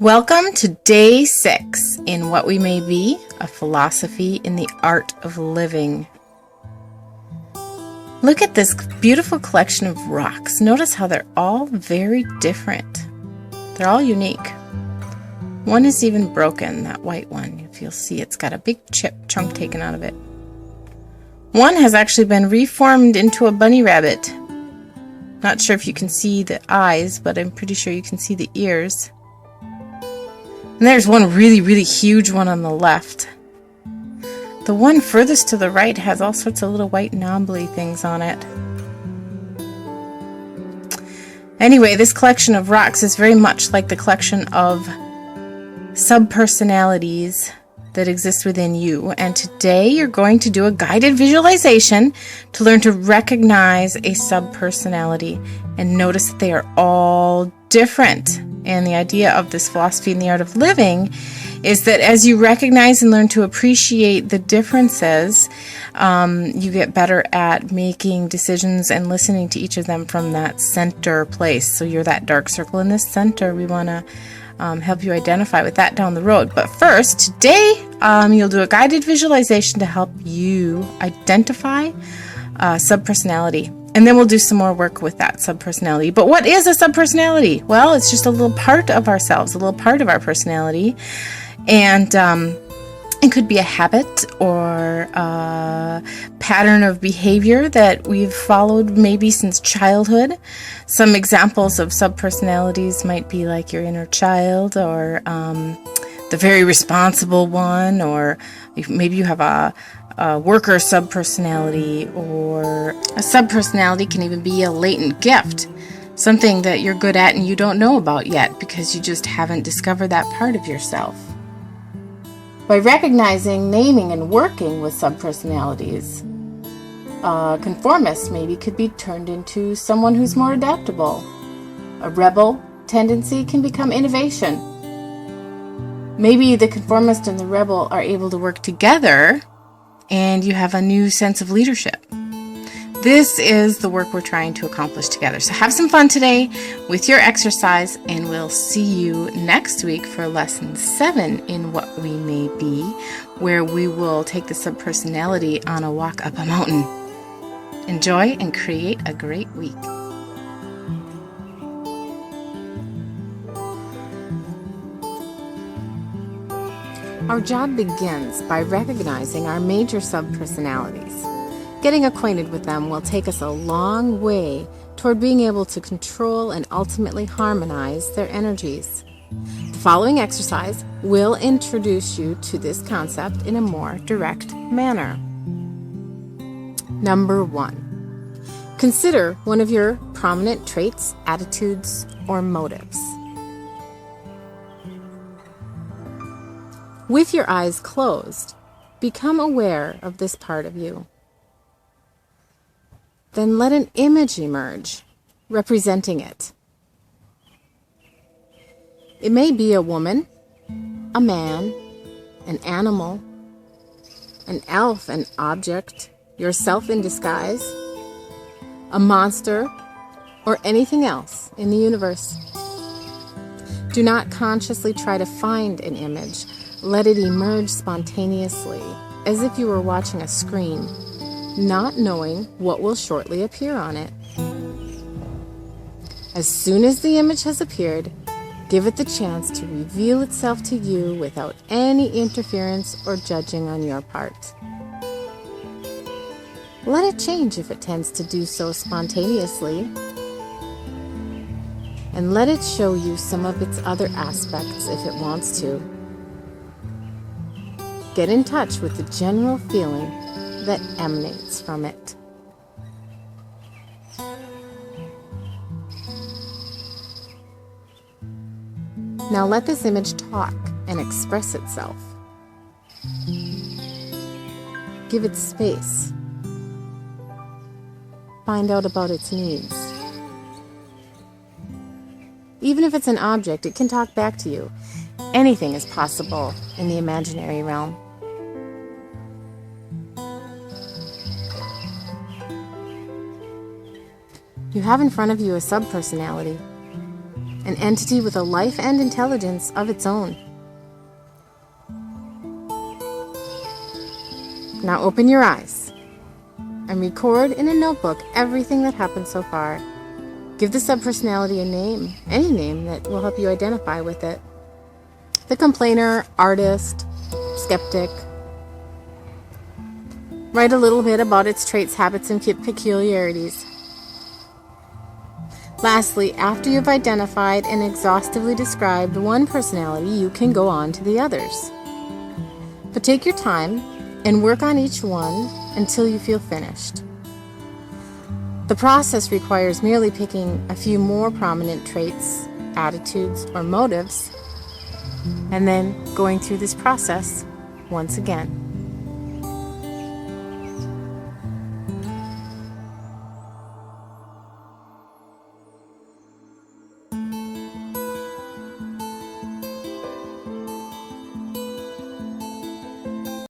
Welcome to day 6 in What We May Be, a philosophy in the art of living. Look at this beautiful collection of rocks. Notice how they're all very different. They're all unique. One is even broken, that white one. If you'll see, it's got a big chunk taken out of it. One has actually been reformed into a bunny rabbit. Not sure if you can see the eyes, but I'm pretty sure you can see the ears. And there's one really huge one on the left. The one furthest to the right has all sorts of little white knobbly things on it. Anyway, this collection of rocks is very much like the collection of subpersonalities that exist within you. And today you're going to do a guided visualization to learn to recognize a subpersonality and notice that they are all different. And the idea of this philosophy in the art of living is that as you recognize and learn to appreciate the differences, you get better at making decisions and listening to each of them from that center place. So you're that dark circle in the center. We want to help you identify with that down the road. But first, today, you'll do a guided visualization to help you identify subpersonality. And then we'll do some more work with that subpersonality. But what is a subpersonality? Well, it's just a little part of ourselves, a little part of our personality. And it could be a habit or a pattern of behavior that we've followed maybe since childhood. Some examples of subpersonalities might be like your inner child, or the very responsible one, or maybe you have a worker subpersonality, or a subpersonality can even be a latent gift, something that you're good at and you don't know about yet because you just haven't discovered that part of yourself. By recognizing, naming, and working with subpersonalities, a conformist maybe could be turned into someone who's more adaptable. A rebel tendency can become innovation. Maybe the conformist and the rebel are able to work together and you have a new sense of leadership. This is the work we're trying to accomplish together. So have some fun today with your exercise, and we'll see you next week for lesson 7 in What We May Be, where we will take the subpersonality on a walk up a mountain. Enjoy and create a great week. Our job begins by recognizing our major subpersonalities. Getting acquainted with them will take us a long way toward being able to control and ultimately harmonize their energies. The following exercise will introduce you to this concept in a more direct manner. Number 1. Consider one of your prominent traits, attitudes, or motives. With your eyes closed, become aware of this part of you. Then let an image emerge, representing it. It may be a woman, a man, an animal, an elf, an object, yourself in disguise, a monster, or anything else in the universe. Do not consciously try to find an image. Let it emerge spontaneously, as if you were watching a screen, not knowing what will shortly appear on it. As soon as the image has appeared, give it the chance to reveal itself to you without any interference or judging on your part. Let it change if it tends to do so spontaneously, and let it show you some of its other aspects if it wants to. Get in touch with the general feeling that emanates from it. Now let this image talk and express itself. Give it space. Find out about its needs. Even if it's an object, it can talk back to you. Anything is possible in the imaginary realm. You have in front of you a subpersonality. an entity with a life and intelligence of its own. Now open your eyes and record in a notebook everything that happened so far. Give the subpersonality a name, any name that will help you identify with it. The complainer, artist, skeptic. Write a little bit about its traits, habits, and peculiarities. Lastly, after you've identified and exhaustively described one personality, you can go on to the others. But take your time and work on each one until you feel finished. The process requires merely picking a few more prominent traits, attitudes, or motives, and then going through this process once again.